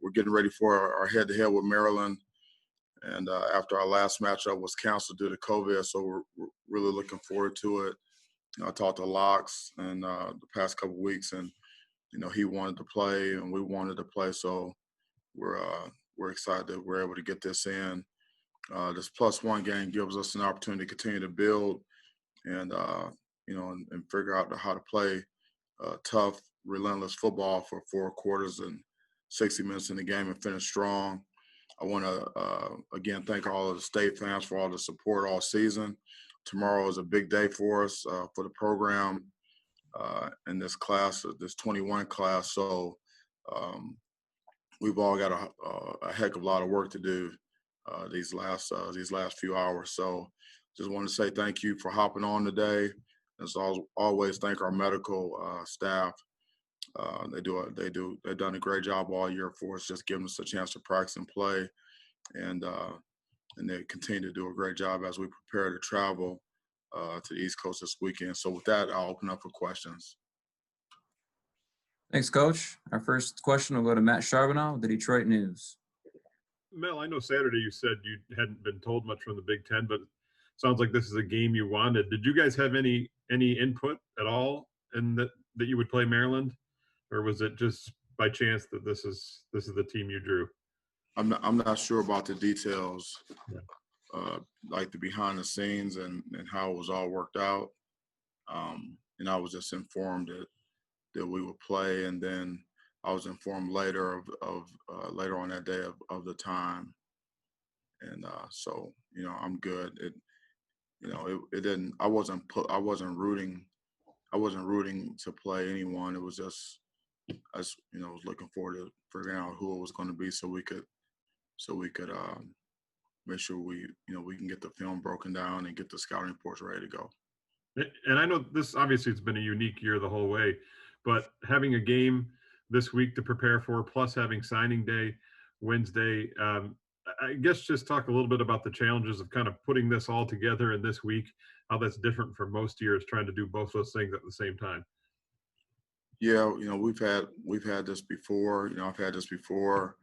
we're getting ready for our head-to-head with Maryland. And after our last matchup was canceled due to COVID, so we're really looking forward to it. I talked to Locks and the past couple of weeks, and he wanted to play and we wanted to play, so we're excited that we're able to get this in. This +1 game gives us an opportunity to continue to build and and figure out how to play tough, relentless football for 4 quarters and 60 minutes in the game and finish strong. I want to again thank all of the state fans for all the support all season. Tomorrow is a big day for us for the program in this class, this 21 class. So we've all got a heck of a lot of work to do these last few hours. So just want to say thank you for hopping on today. As always, thank our medical staff. They've done a great job all year for us, just giving us a chance to practice and play, and they continue to do a great job as we prepare to travel to the East Coast this weekend. So with that, I'll open up for questions. Thanks, Coach. Our first question will go to Matt Charbonneau with the Detroit News. Mel, I know Saturday you said you hadn't been told much from the Big Ten, but it sounds like this is a game you wanted. Did you guys have any input at all in that you would play Maryland, or was it just by chance that this is the team you drew? I'm not sure about the details, like the behind the scenes and how it was all worked out. And I was just informed that we would play, and then I was informed later later on that day of the time, and so I'm good. It didn't. I wasn't rooting to play anyone. It was just I was looking forward to figuring out who it was going to be so we could make sure we can get the film broken down and get the scouting reports ready to go. And I know this obviously it's been a unique year the whole way, but having a game this week to prepare for, plus having signing day Wednesday, I guess just talk a little bit about the challenges of kind of putting this all together in this week, how that's different from most years trying to do both those things at the same time. Yeah, we've had this before. I've had this before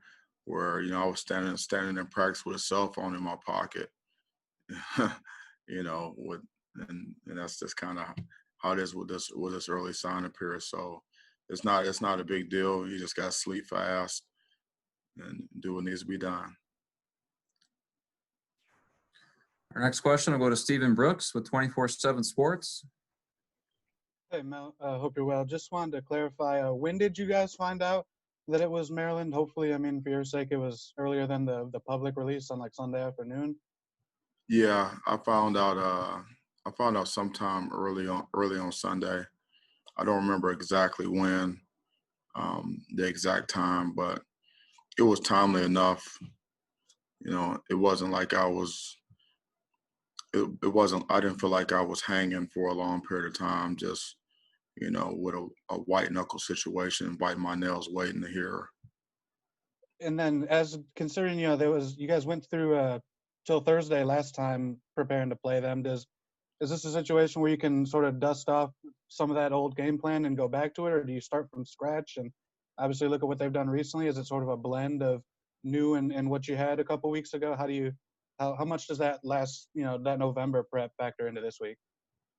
where I was standing in practice with a cell phone in my pocket. And that's just kind of how it is with this early signing period. So it's not a big deal. You just got to sleep fast and do what needs to be done. Our next question will go to Stephen Brooks with 24/7 Sports. Hey, Mel, hope you're well. Just wanted to clarify, when did you guys find out that it was Maryland? Hopefully, for your sake, it was earlier than the public release on Sunday afternoon. Yeah, I found out sometime early on Sunday. I don't remember exactly when, the exact time, but it was timely enough. It wasn't like I didn't feel like I was hanging for a long period of time, just, with a white knuckle situation, biting my nails, waiting to hear. And then as considering, you guys went through till Thursday last time preparing to play them. Is this a situation where you can sort of dust off some of that old game plan and go back to it, or do you start from scratch and obviously look at what they've done recently? Is it sort of a blend of new and what you had a couple weeks ago? How much does that last, that November prep factor into this week?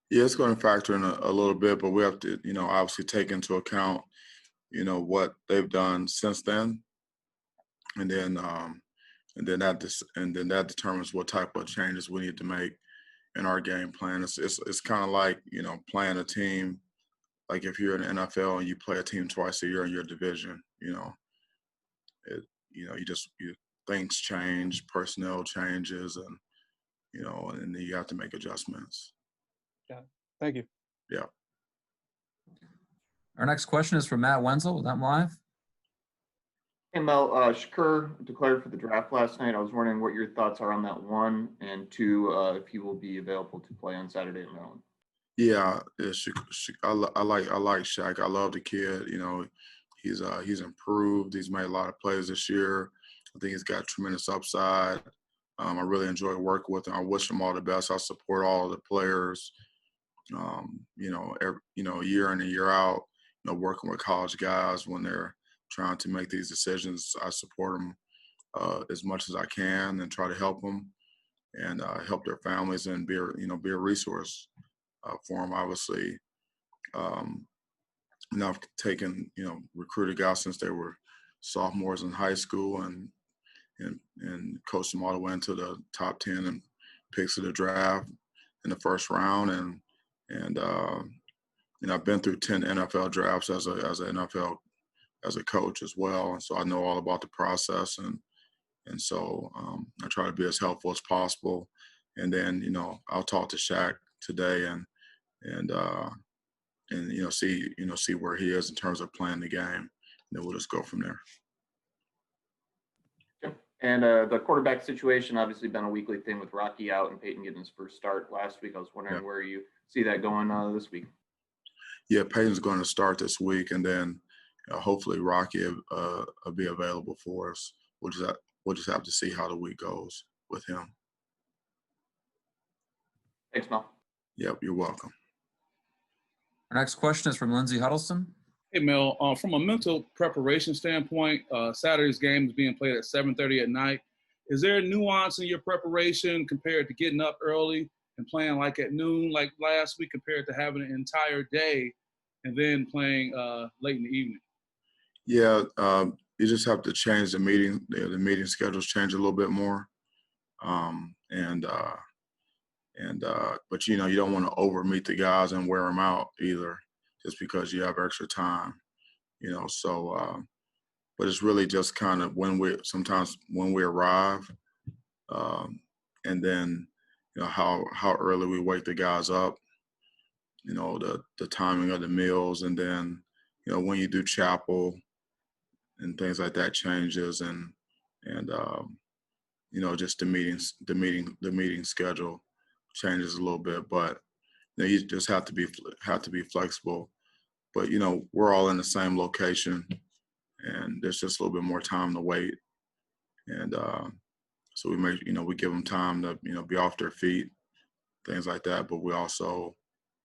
Yeah, it's going to factor in a little bit, but we have to, obviously take into account, what they've done since then, and then that determines what type of changes we need to make in our game plan. It's kind of like playing a team. Like if you're in the NFL and you play a team twice a year in your division, things change, personnel changes, and and then you have to make adjustments. Yeah. Thank you. Yeah. Our next question is from Matt Wenzel with MLive. Hey, Mel, Shakur declared for the draft last night. I was wondering what your thoughts are on that, one, and two, if he will be available to play on Saturday at Maryland. Yeah, I like Shaq. I love the kid. He's improved. He's made a lot of plays this year. I think he's got tremendous upside. I really enjoy working with him. I wish him all the best. I support all of the players. Year in and year out. Working with college guys when they're trying to make these decisions. I support them as much as I can and try to help them and help their families and be a resource for them. Obviously, and I've taken recruited guys since they were sophomores in high school and coached them all the way into the top 10 and picks of the draft in the first round, and I've been through 10 NFL drafts as a coach as well, and so I know all about the process, and so I try to be as helpful as possible. And then I'll talk to Shaq today and see where he is in terms of playing the game. And then we'll just go from there. And the quarterback situation obviously been a weekly thing with Rocky out and Peyton getting his first start last week. I was wondering where you see that going this week. Yeah, Peyton's going to start this week, and then hopefully Rocky will be available for us. We'll just have to see how the week goes with him. Thanks, Mel. Yep, you're welcome. Our next question is from Lindsey Huddleston. Hey, Mel, from a mental preparation standpoint, Saturday's game is being played at 7:30 at night. Is there a nuance in your preparation compared to getting up early and playing like at noon, like last week, compared to having an entire day and then playing late in the evening? Yeah, you just have to change the meeting. The meeting schedules change a little bit more, but you don't want to over meet the guys and wear them out either, just because you have extra time. So but it's really just kind of when we arrive, and then how early we wake the guys up, the timing of the meals, and then when you do chapel and things like that changes, and just the meeting schedule changes a little bit, but you just have to be flexible. But we're all in the same location, and there's just a little bit more time to wait, and so we give them time to be off their feet, things like that. But we also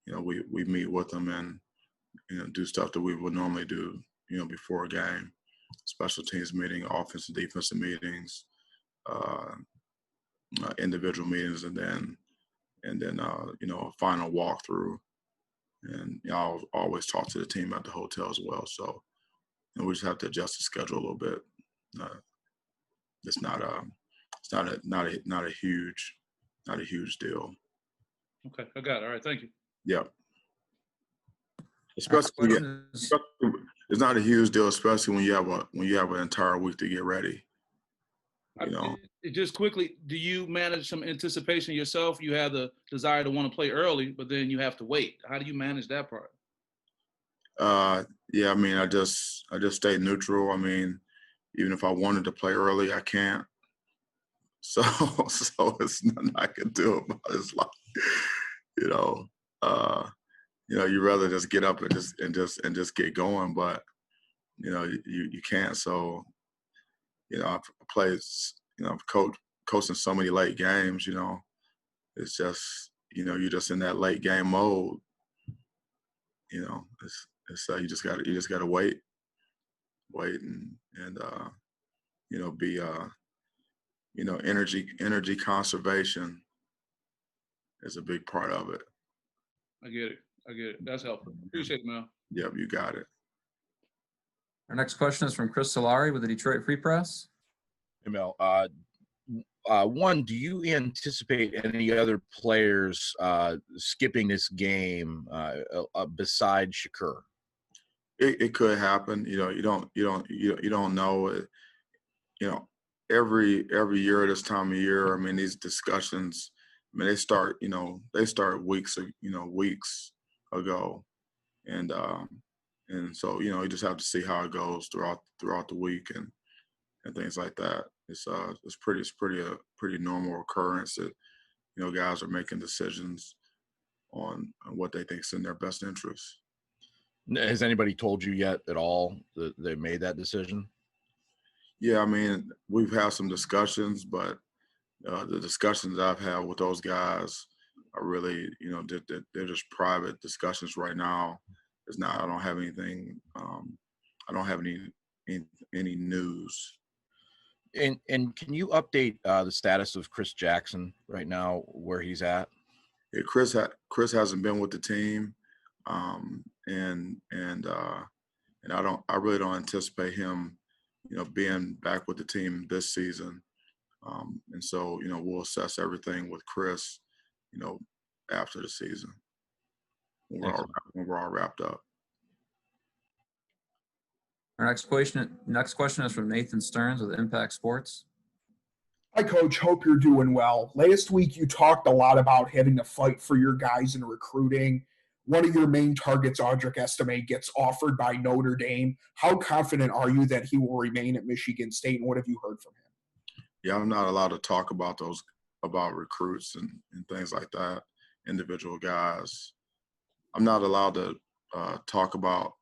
we meet with them and do stuff that we would normally do before a game, special teams meeting, offensive defensive meetings, individual meetings, and then a final walkthrough. And I'll always talk to the team at the hotel as well. So we just have to adjust the schedule a little bit. It's not a huge deal. Okay, I got it. All right, thank you. Yep. Especially it's not a huge deal, especially when you have an entire week to get ready. Just quickly, do you manage some anticipation yourself? You have the desire to want to play early, but then you have to wait. How do you manage that part? Yeah, I just stay neutral. Even if I wanted to play early, I can't. So it's nothing I can do about it. It's like, you rather just get up and just get going, but you can't. So I've played. I've coaching so many late games. It's just you're just in that late game mode. It's you just gotta wait and be energy conservation is a big part of it. I get it. That's helpful. Appreciate it, Mel. Yep, you got it. Our next question is from Chris Solari with the Detroit Free Press. Hey, Mel, one, do you anticipate any other players skipping this game besides Shakur? It could happen. You don't know. Every year at this time of year, these discussions, they start weeks ago, and so you just have to see how it goes throughout the week and things like that. It's pretty normal occurrence that guys are making decisions on what they think is in their best interest. Has anybody told you yet at all that they made that decision? Yeah, we've had some discussions, but the discussions I've had with those guys are really, they're just private discussions right now. I don't have anything. I don't have any any news. And can you update the status of Chris Jackson right now, where he's at? Yeah, Chris hasn't been with the team, and I really don't anticipate him, being back with the team this season. And so, we'll assess everything with Chris, after the season when we're all wrapped up. Our next question is from Nathan Stearns with Impact Sports. Hi, Coach. Hope you're doing well. Last week, you talked a lot about having to fight for your guys in recruiting. One of your main targets, Audric Estime, gets offered by Notre Dame. How confident are you that he will remain at Michigan State, and what have you heard from him? Yeah, I'm not allowed to talk about recruits and things like that, individual guys. I'm not allowed to talk about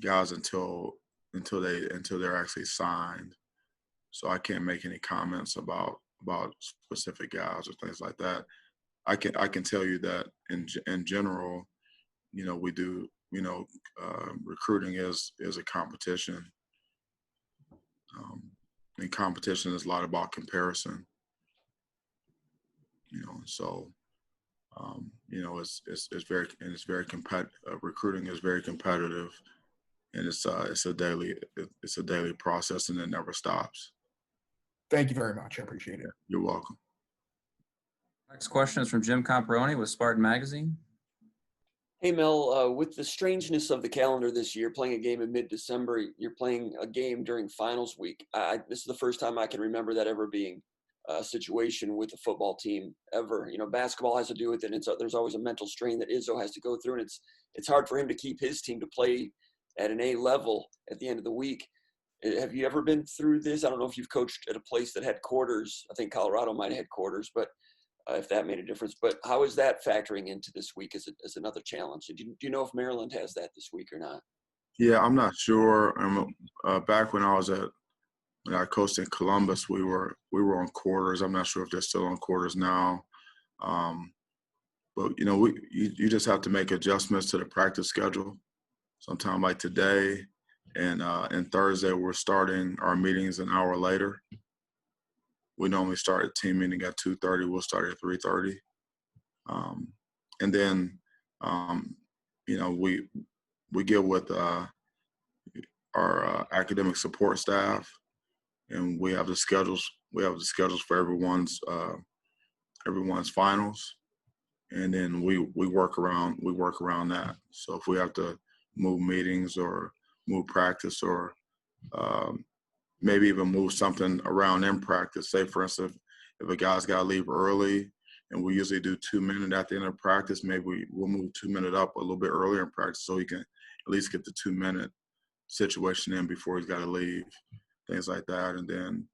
guys until they're actually signed. So I can't make any comments about specific guys or things like that. I can tell you that in general, we do, recruiting is a competition. And competition is a lot about comparison. So it's very competitive. Recruiting is very competitive, and it's a daily process, and it never stops. Thank you very much. I appreciate it. You're welcome. Next question is from Jim Comparoni with Spartan Magazine. Hey, Mel, with the strangeness of the calendar this year, playing a game in mid-December, you're playing a game during finals week. This is the first time I can remember that ever being a situation with a football team ever. Basketball has to do with it. There's always a mental strain that Izzo has to go through, and it's hard for him to keep his team to play at an A level at the end of the week. Have you ever been through this? I don't know if you've coached at a place that had quarters. I think Colorado might have had quarters, but if that made a difference. But how is that factoring into this week as another challenge? Do you know if Maryland has that this week or not? Yeah, I'm not sure. Back when I coached in Columbus, we were on quarters. I'm not sure if they're still on quarters now. But you just have to make adjustments to the practice schedule. Sometime like today and Thursday, we're starting our meetings an hour later. We normally start a team meeting at 2:30. We'll start at 3:30. And then, we get with our academic support staff, and we have the schedules. We have the schedules for everyone's finals, and then we work around that. So if we have to move meetings or move practice or maybe even move something around in practice. Say, for instance, if a guy's got to leave early and we usually do 2 minutes at the end of practice, maybe we'll move 2 minutes up a little bit earlier in practice so he can at least get the 2 minute situation in before he's got to leave, things like that. And then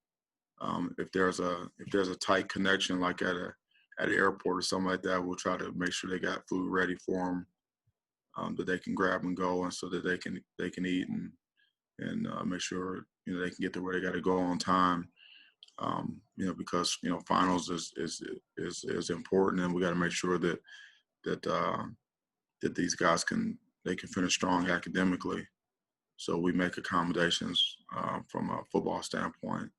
if there's a tight connection like at an airport or something like that, we'll try to make sure they got food ready for them that they can grab and go, and so that they can eat and make sure they can get to where they got to go on time. Because finals is important, and we got to make sure that these guys can finish strong academically. So we make accommodations from a football standpoint.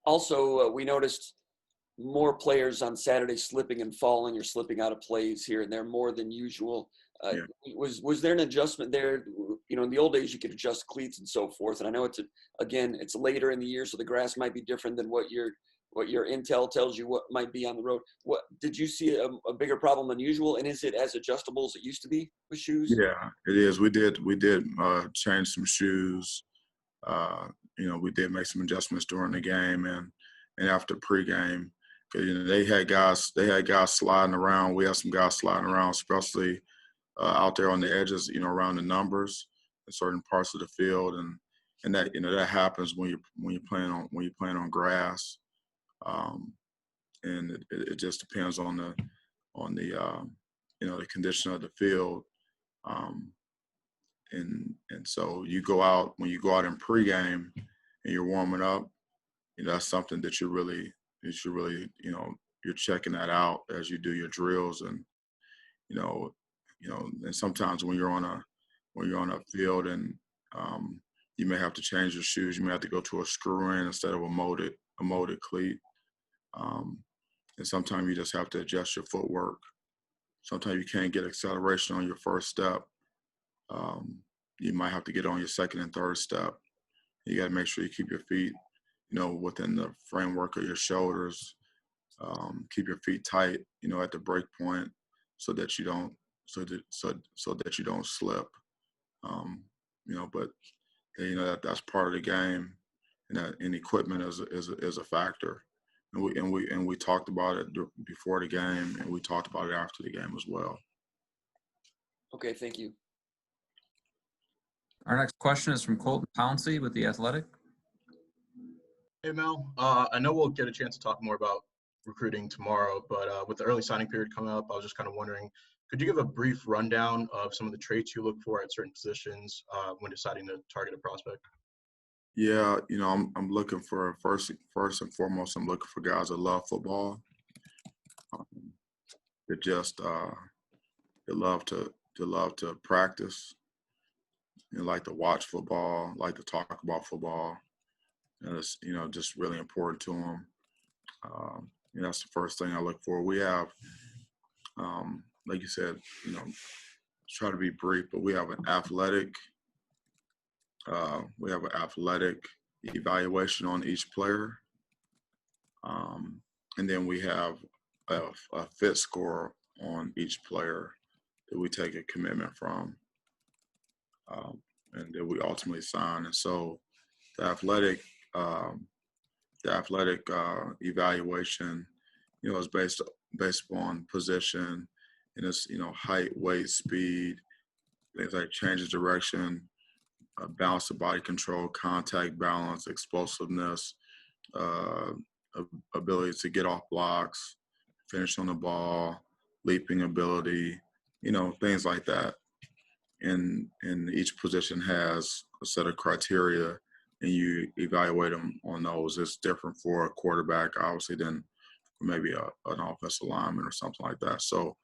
Also, we noticed more players on Saturday slipping and falling or slipping out of plays here and there more than usual. Yeah. Was there an adjustment there? In the old days you could adjust cleats and so forth. And I know it's later in the year, so the grass might be different than what your intel tells you what might be on the road. What did you see a bigger problem than usual? And is it as adjustable as it used to be with shoes? Yeah, it is. We did change some shoes. We did make some adjustments during the game and after pregame. Because they had guys sliding around. We had some guys sliding around, especially out there on the edges, around the numbers in certain parts of the field, and that that happens when you're playing on grass, and it just depends on the the condition of the field, and so when you go out in pregame and you're warming up, that's something that you should really you're checking that out as you do your drills, and and sometimes when you're on a field and you may have to change your shoes. You may have to go to a screw-in instead of a molded cleat. And sometimes you just have to adjust your footwork. Sometimes you can't get acceleration on your first step. You might have to get on your second and third step. You got to make sure you keep your feet, within the framework of your shoulders. Keep your feet tight, at the break point, so that you don't slip. But that's part of the game, and equipment is a factor. And we talked about it before the game, and we talked about it after the game as well. Okay, thank you. Our next question is from Colton Pouncey with The Athletic. Hey, Mel. I know we'll get a chance to talk more about recruiting tomorrow, but with the early signing period coming up, I was just kind of wondering, could you give a brief rundown of some of the traits you look for at certain positions when deciding to target a prospect? Yeah, I'm looking for first and foremost. I'm looking for guys that love football. That just that love to practice, and like to watch football, like to talk about football. And it's just really important to them. That's the first thing I look for. We have, like you said, try to be brief, but we have an athletic evaluation on each player. And then we have a fit score on each player that we take a commitment from, and that we ultimately sign. And so the athletic evaluation, is based upon position, and it's, height, weight, speed, things like change of direction, balance of body control, contact balance, explosiveness, ability to get off blocks, finish on the ball, leaping ability, things like that. And each position has a set of criteria, and you evaluate them on those. It's different for a quarterback, obviously, than maybe an offensive lineman or something like that. So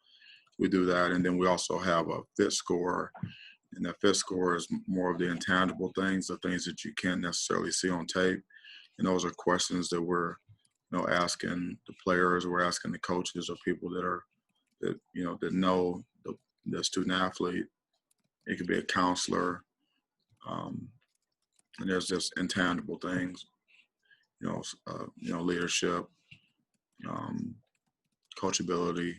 we do that. And then we also have a fit score. And that fit score is more of the intangible things, the things that you can't necessarily see on tape. And those are questions that we're, asking the players, we're asking the coaches, or people that know the student athlete. It could be a counselor. And there's just intangible things, leadership, coachability,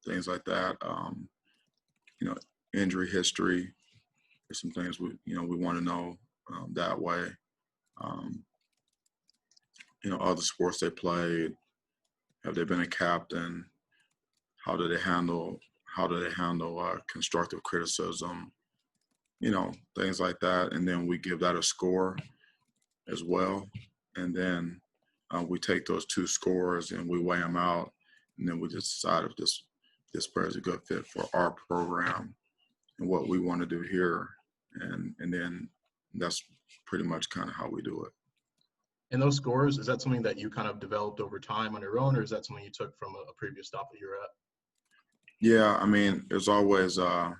things like that. Injury history. There's some things we want to know that way. Other sports they played. Have they been a captain? How do they handle constructive criticism? Things like that. And then we give that a score as well. And then we take those two scores and we weigh them out. And then we just decide if this player is a good fit for our program and what we want to do here. And then that's pretty much kind of how we do it. And those scores, is that something that you kind of developed over time on your own, or is that something you took from a previous stop that you were at? Yeah, I mean, there's always the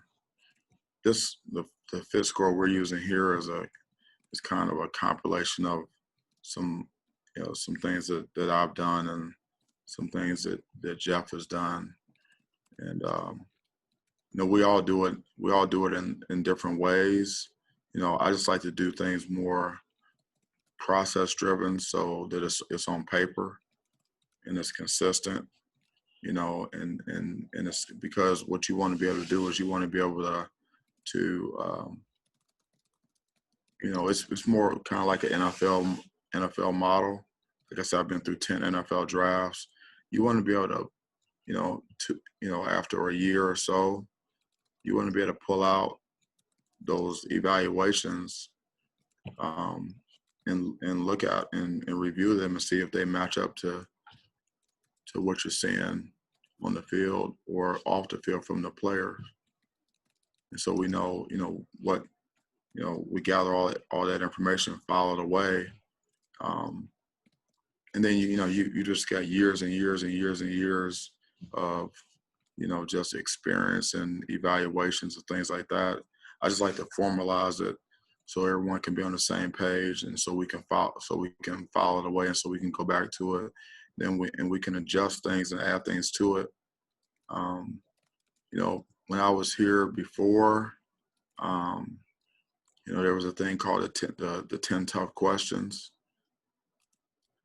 fit score we're using here is kind of a compilation of some things that I've done and some things that Jeff has done. And we all do it. We all do it in different ways. I just like to do things more process driven, so that it's on paper and it's consistent. And it's because what you want to be able to do is you want to be able to it's more kind of like an NFL model. Like I said, I've been through 10 NFL drafts. You want to be able to, after a year or so, you want to be able to pull out those evaluations and look at and review them and see if they match up to what you're seeing on the field or off the field from the player. And so we know, what, we gather all that information, file it away. And then, you just got years and years and years and years of, just experience and evaluations and things like that. I just like to formalize it so everyone can be on the same page, and so we can follow the way, and so we can go back to it. Then we can adjust things and add things to it. You know, when I was here before, you know, there was a thing called the 10 tough questions.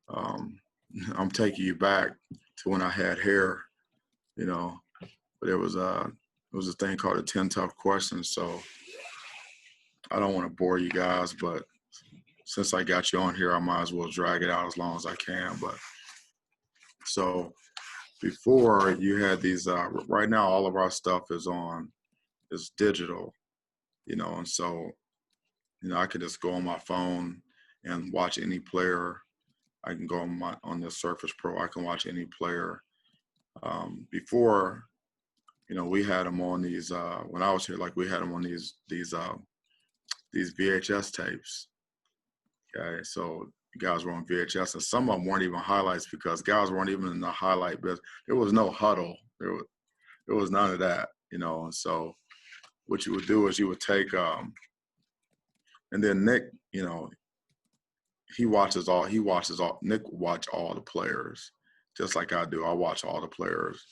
I'm taking you back to when I had hair, you know, but there was a thing called the 10 tough questions. So I don't want to bore you guys, but since I got you on here, I might as well drag it out as long as I can. But so before, you had these, right now all of our stuff is digital, you know, and so, you know, I could just go on my phone and watch any player. I can go on the Surface Pro, I can watch any player. Before, you know, we had them on these, when I was here, like we had them on these VHS tapes. Okay, so guys were on VHS, and some of them weren't even highlights because guys weren't even in the highlight business. There was no huddle. There was none of that, you know. And so what you would do is you would take, and then Nick, you know, Nick watch all the players, just like I do. I watch all the players.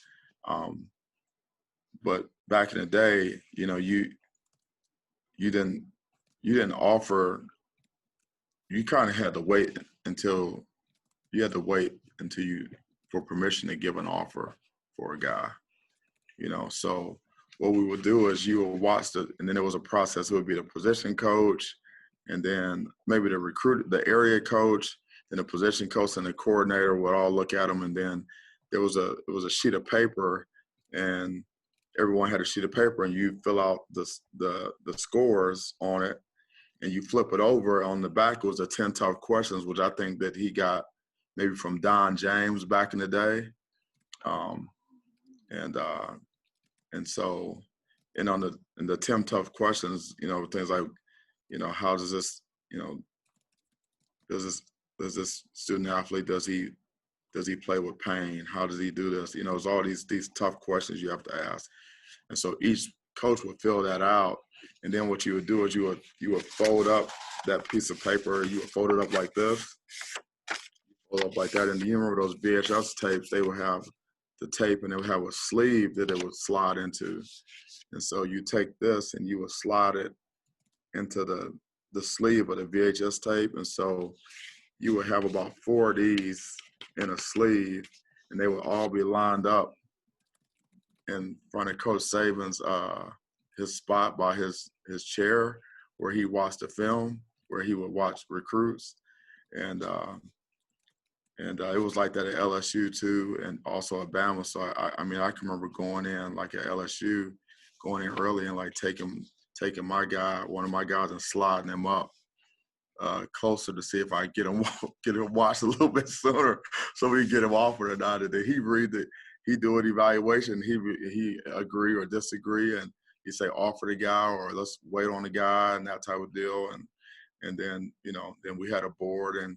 But back in the day, you know, you didn't offer. You kind of had to wait until for permission to give an offer for a guy, you know. So what we would do is you would watch and then there was a process. It would be the position coach, and then maybe the area coach, and the position coach and the coordinator would all look at them, and then it was a sheet of paper, and everyone had a sheet of paper, and you fill out the scores on it, and you flip it over. On the back was the 10 tough questions, which I think that he got maybe from Don James back in the day. And so, and on the 10 tough questions, you know, things like, you know, how does this, you know, does this student athlete, does he play with pain? How does he do this? You know, it's all these tough questions you have to ask. And so each coach would fill that out. And then what you would do is you would fold up that piece of paper. You would fold it up like this, fold up like that. And you remember those VHS tapes? They would have the tape, and they would have a sleeve that it would slide into. And so you take this and you would slide it into the sleeve of the VHS tape. And so you would have about 4 of these in a sleeve, and they would all be lined up in front of Coach Saban's his spot by his chair where he watched the film, where he would watch recruits. And it was like that at LSU too, and also at Bama. So I mean, I can remember going in like at LSU, going in early and like taking one of my guys and sliding him up closer to see if I get him watched a little bit sooner, so we get him offered or not. Did he read it? He do an evaluation. He agree or disagree, and he say offer the guy or let's wait on the guy and that type of deal. And then, you know, then we had a board, and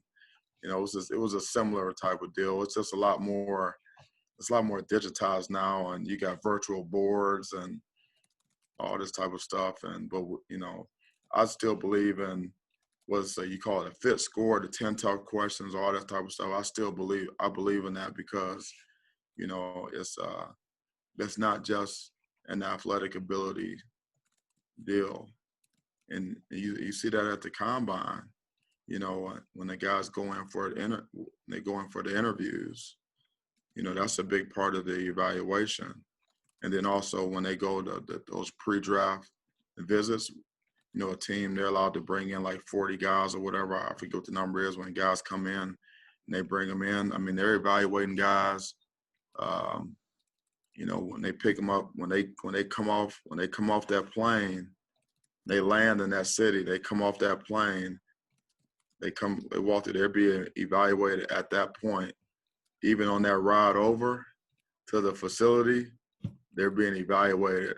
you know, it was a similar type of deal. It's just a lot more digitized now, and you got virtual boards and all this type of stuff. But you know, I still believe in you call it a fit score, the 10 tough questions, all that type of stuff. I believe in that because, you know, it's not just an athletic ability deal. And you see that at the combine, you know, when the guys go in for the interviews, you know, that's a big part of the evaluation. And then also when they go to those pre-draft visits, you know, a team, they're allowed to bring in like 40 guys or whatever. I forget what the number is when guys come in and they bring them in. I mean, they're evaluating guys. You know, when they pick them up, when they come off that plane, they land in that city. They come off that plane. They walk through. They're being evaluated at that point. Even on that ride over to the facility, they're being evaluated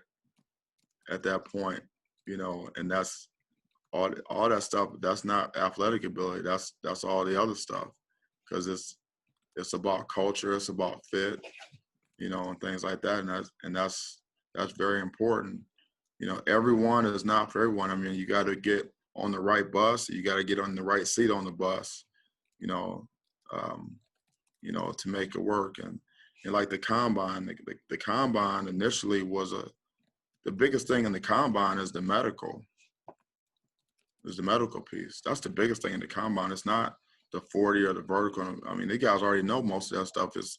at that point. You know, and that's all that stuff. That's not athletic ability. That's all the other stuff, because it's about culture. It's about fit. You know, and things like that. And that's very important. You know, everyone is not for everyone. I mean, you got to get on the right bus. You got to get on the right seat on the bus, you know, to make it work. And like the combine, the combine initially was the biggest thing in the combine is the medical piece. That's the biggest thing in the combine. It's not the 40 or the vertical. I mean, the guys already know most of that stuff. It's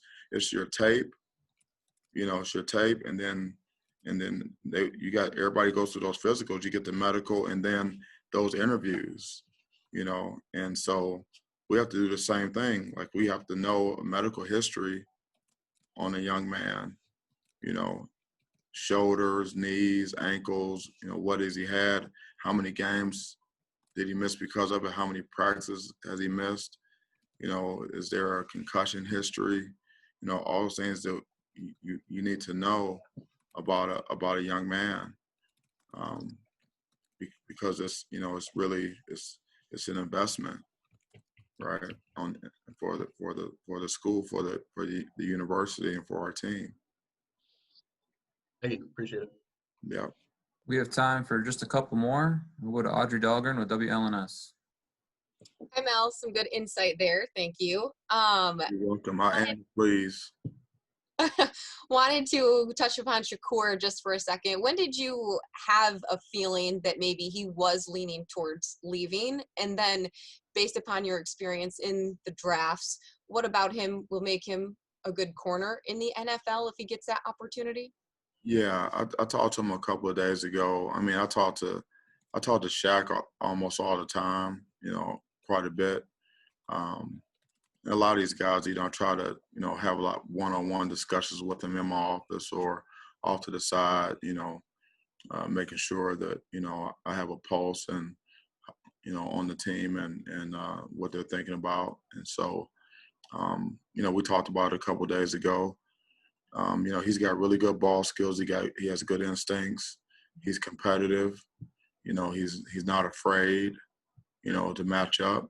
your tape, it's your tape, and then you got everybody goes through those physicals. You get the medical, and then those interviews, and so we have to do the same thing. Like we have to know medical history on a young man, shoulders, knees, ankles, what has he had, how many games did he miss because of it, how many practices has he missed, is there a concussion history, all those things that you need to know about a young man, because it's it's really it's an investment, right, for the school, for the university, and for our team. Thank you. Appreciate it. Yeah. We have time for just a couple more. We'll go to Audrey Dahlgren with WLNS. Hi, Mel. Some good insight there. Thank you. You're welcome. Please. Wanted to touch upon Shakur just for a second. When did you have a feeling that maybe he was leaning towards leaving? And then based upon your experience in the drafts, what about him will make him a good corner in the NFL if he gets that opportunity? Yeah, I talked to him a couple of days ago. I mean, I talked to Shaq almost all the time, quite a bit. A lot of these guys, try to, have a lot one-on-one discussions with them in my office or off to the side, making sure that, I have a pulse and, on the team and what they're thinking about. And so, we talked about it a couple of days ago. He's got really good ball skills. He has good instincts. He's competitive. He's not afraid, to match up.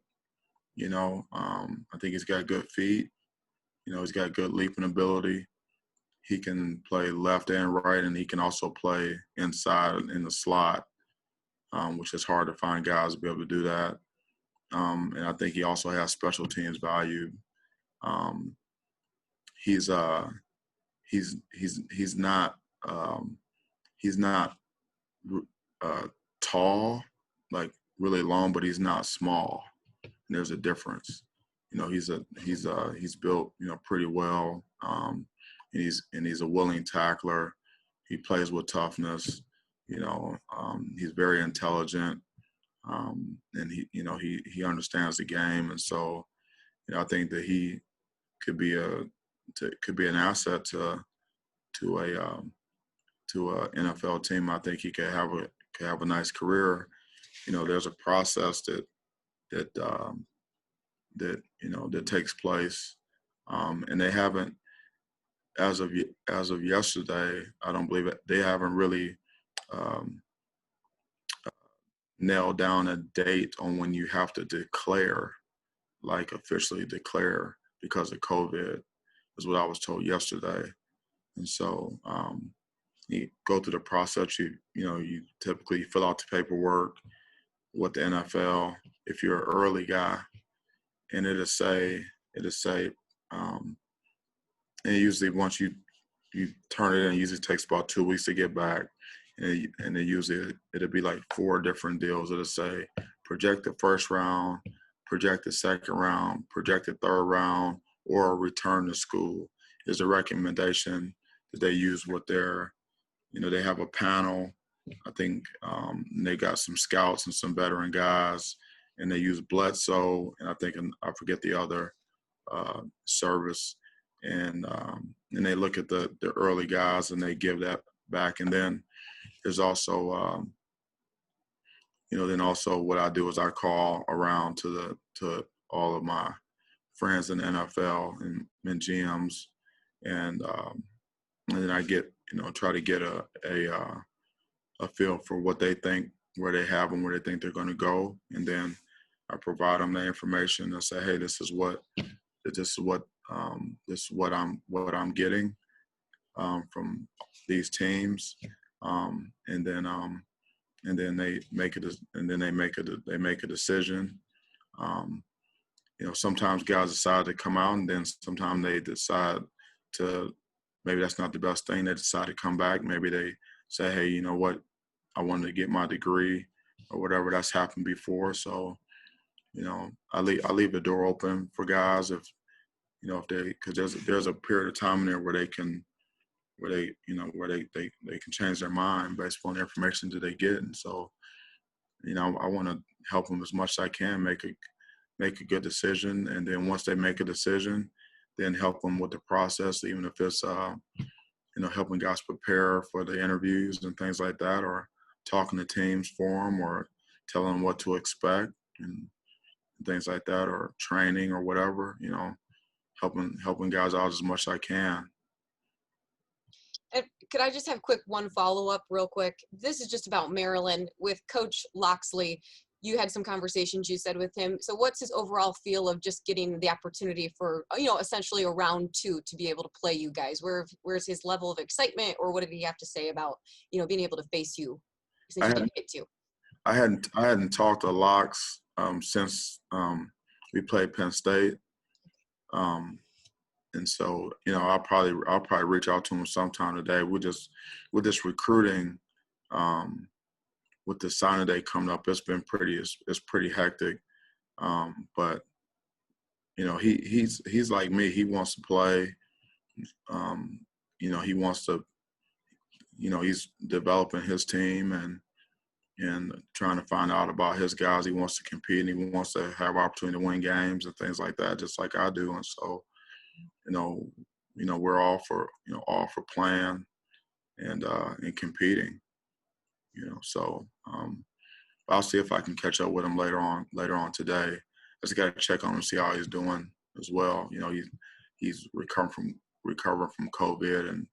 I think he's got good feet. He's got good leaping ability. He can play left and right, and he can also play inside in the slot, which is hard to find guys to be able to do that. And I think he also has special teams value. He's not tall, like really long, but he's not small. And there's a difference. He's built, pretty well. And he's a willing tackler. He plays with toughness. He's very intelligent. And he understands the game. And so, I think that he could be an asset to a NFL team. I think he could have a nice career. There's a process that takes place, and they haven't, as of yesterday, I don't believe it, they haven't really nailed down a date on when you have to officially declare because of COVID, is what I was told yesterday. And so you go through the process. You typically fill out the paperwork with the NFL if you're an early guy, and it'll say, and usually once you turn it in, it usually takes about 2 weeks to get back, and then usually it'll be like 4 different deals. It'll say projected first round, projected second round, projected third round, or return to school is a recommendation that they use with their, they have a panel. I think they got some scouts and some veteran guys, and they use Bledsoe, and I forget the other service, and they look at the early guys and they give that back. And then there's also, then also what I do is I call around to all of my friends in the NFL and GMs, and then I get, try to get a feel for what they think, where they have them, where they think they're going to go, and then I provide them the information and say, hey, this is what I'm getting from these teams, and and then they make a decision. Sometimes guys decide to come out, and then sometimes they decide to, maybe that's not the best thing. They decide to come back. Maybe they say, hey, you know what, I wanted to get my degree or whatever. That's happened before. So, I leave the door open for guys if because there's a period of time in there where they can change their mind based on the information that they get. And so, I want to help them as much as I can make a good decision. And then once they make a decision, then help them with the process, even if it's, helping guys prepare for the interviews and things like that, or talking to teams for them, or telling them what to expect and things like that, or training or whatever, helping guys out as much as I can. And could I just have one follow-up real quick? This is just about Maryland with Coach Loxley. You had some conversations you said with him. So what's his overall feel of just getting the opportunity for, essentially a round 2 to be able to play you guys? Where's his level of excitement, or what did he have to say about, being able to face you since you didn't get to? I hadn't talked to Lox since we played Penn State. And so, I'll probably reach out to him sometime today. With this recruiting, with the signing day coming up, it's pretty hectic. But he's like me. He wants to play. He wants to. He's developing his team and trying to find out about his guys. He wants to compete, and he wants to have opportunity to win games and things like that, just like I do. And so, we're all for playing and competing. So I'll see if I can catch up with him later on today. I just got to check on him, see how he's doing as well. He's recovering from COVID, and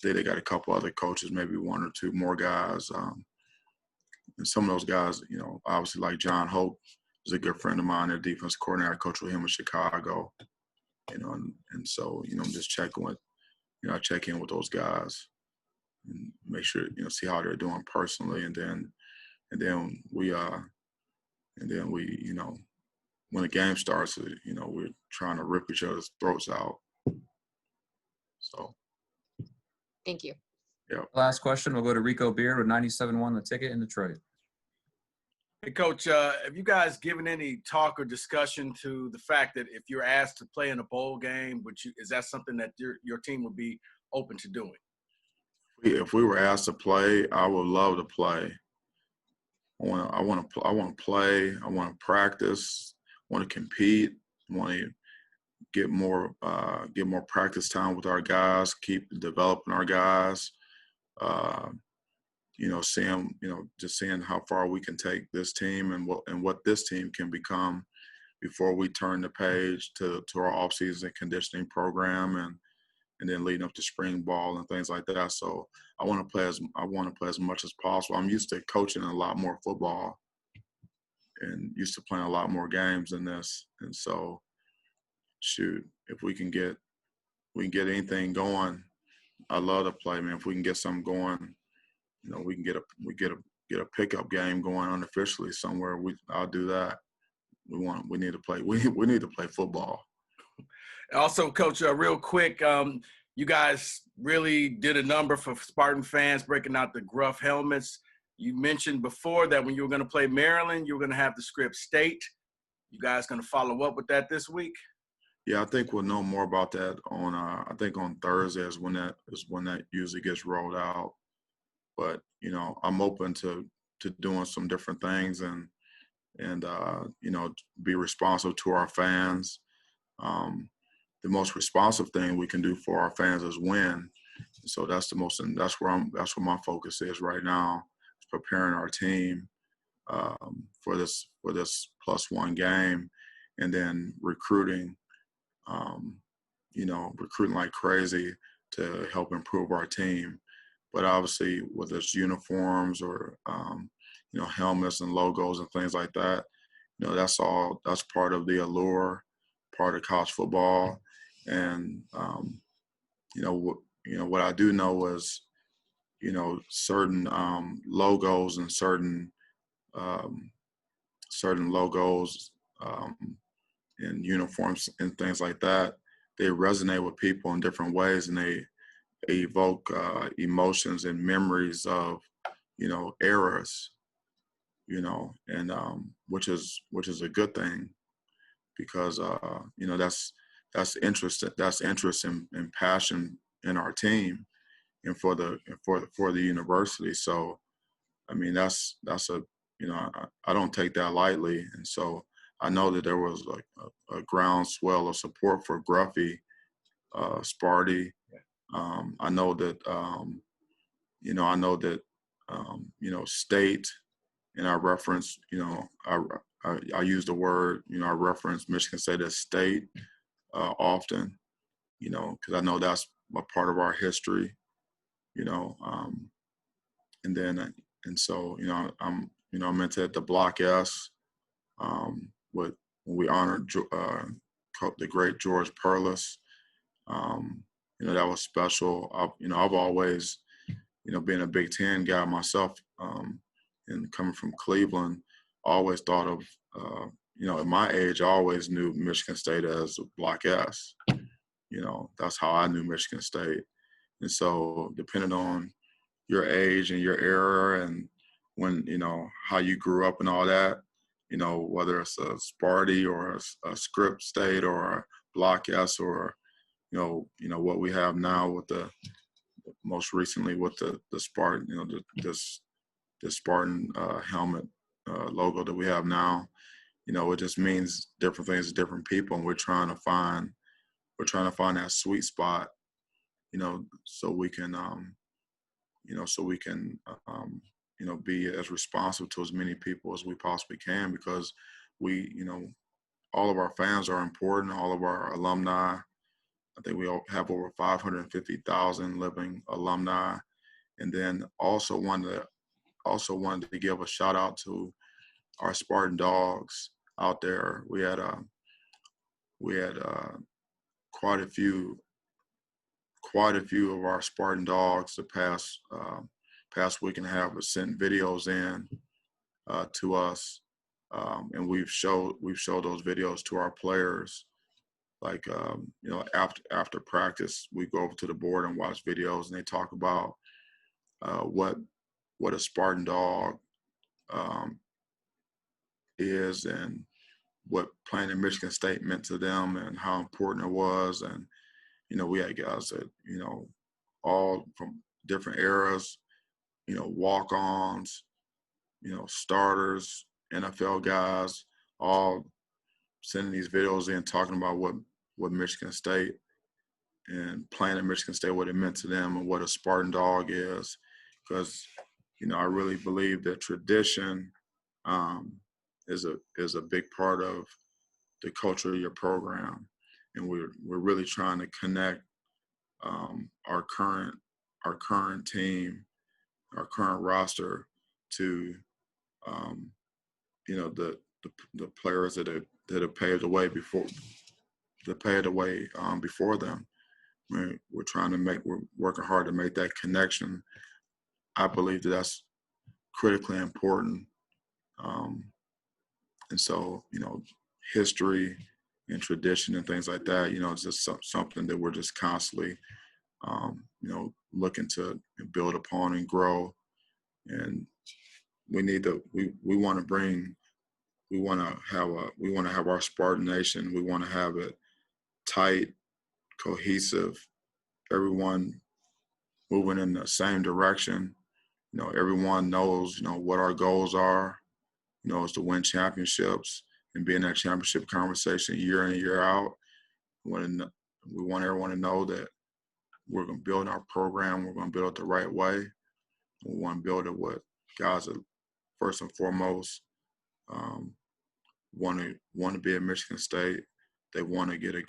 they got a couple other coaches, maybe 1 or 2 more guys. And some of those guys, obviously like John Hope is a good friend of mine, their defense coordinator. I coached with him in Chicago. And so, I'm just checking with, I check in with those guys and make sure, see how they're doing personally. And then we, when the game starts, we're trying to rip each other's throats out. So. Thank you. Yeah. Last question, we'll go to Rico Beard with 97.1 The Ticket in Detroit. Hey, Coach, have you guys given any talk or discussion to the fact that if you're asked to play in a bowl game, is that something that your team would be open to doing? If we were asked to play, I would love to play. I want to play. I want to practice. I want to compete. I want to get more practice time with our guys. Keep developing our guys. Seeing how far we can take this team and what this team can become before we turn the page to our offseason conditioning program and then leading up to spring ball and things like that. So I want to play as much as possible. I'm used to coaching a lot more football and used to playing a lot more games than this. And so, shoot, if we can get anything going, I love to play, man. If we can get something going, we can get a pickup game going unofficially somewhere. I'll do that. We need to play. We need to play football. Also, Coach, real quick, you guys really did a number for Spartan fans, breaking out the Gruff helmets. You mentioned before that when you were going to play Maryland, you were going to have the script State. You guys going to follow up with that this week? Yeah, I think we'll know more about that on. I think on Thursday is when that usually gets rolled out. But I'm open to doing some different things and be responsive to our fans. The most responsive thing we can do for our fans is win. So that's where my focus is right now, is preparing our team for this +1 game, and then recruiting like crazy to help improve our team. But obviously, whether it's uniforms or helmets and logos and things like that, that's part of the allure, part of college football. And what I do know is certain logos and certain logos in uniforms and things like that, they resonate with people in different ways, and they evoke emotions and memories of, eras, and which is a good thing, because that's interest and passion in our team and for the university. So I mean, that's a, I don't take that lightly. And so I know that there was like a groundswell of support for Gruffy, Sparty. I know that, state, and I reference, I use the word, I reference Michigan State as state often, because I know that's a part of our history, and then, and so, I'm into the Block S, with when we honored the great George Perlis. That was special. I've always, being a Big Ten guy myself, and coming from Cleveland, always thought of, at my age, I always knew Michigan State as Block S. That's how I knew Michigan State. And so depending on your age and your era and when, how you grew up and all that, whether it's a Sparty or a Script State or a Block S or, what we have now with the most recently with the Spartan, the Spartan helmet logo that we have now, it just means different things to different people, and we're trying to find that sweet spot, so we can, be as responsive to as many people as we possibly can, because we, all of our fans are important, all of our alumni. I think we all have over 550,000 living alumni. And then also wanted to give a shout out to our Spartan dogs out there. We had quite a few of our Spartan dogs the past week and a half have sent videos in to us, and we've showed those videos to our players. Like after practice, we go over to the board and watch videos, and they talk about what a Spartan dog is, and what playing in Michigan State meant to them, and how important it was. And we had guys that all from different eras, walk-ons, starters, NFL guys, all sending these videos in talking about what Michigan State and playing in Michigan State, what it meant to them, and what a Spartan dog is. Because, I really believe that tradition is a big part of the culture of your program. And we're really trying to connect our current team, our current roster to the players that have paved the way before them. We're working hard to make that connection. I believe that's critically important. And so, history and tradition and things like that, it's just something that we're just constantly, looking to build upon and grow. And we want to have our Spartan Nation. We want to have it tight, cohesive, everyone moving in the same direction. Everyone knows, what our goals are, is to win championships and be in that championship conversation year in and year out. We want everyone to know that we're going to build our program. We're going to build it the right way. We want to build it with guys that first and foremost want to be at Michigan State. They want to get a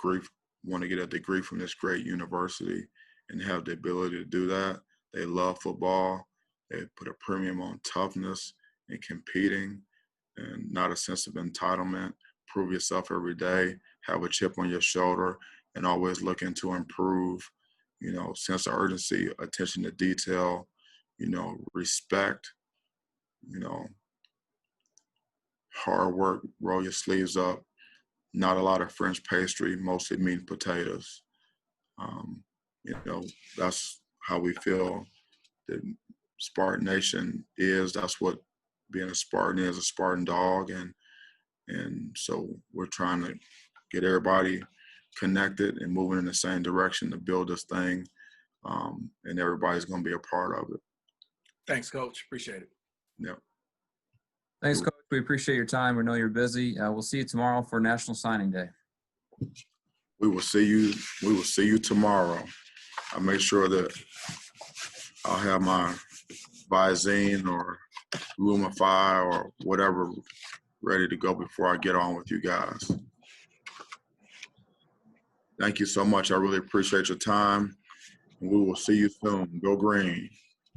degree from this great university and have the ability to do that. They love football. They put a premium on toughness and competing, and not a sense of entitlement. Prove yourself every day, have a chip on your shoulder, and always looking to improve, sense of urgency, attention to detail, respect, hard work, roll your sleeves up, not a lot of French pastry, mostly meat and potatoes. That's how we feel that Spartan Nation is. That's what being a Spartan is, a Spartan dog. And so we're trying to get everybody connected and moving in the same direction to build this thing. And everybody's going to be a part of it. Thanks, Coach. Appreciate it. Yep. Thanks, Coach. We appreciate your time. We know you're busy. We'll see you tomorrow for National Signing Day. We will see you tomorrow. I'll make sure that I'll have my Visine or Lumify or whatever ready to go before I get on with you guys. Thank you so much. I really appreciate your time. We will see you soon. Go Green.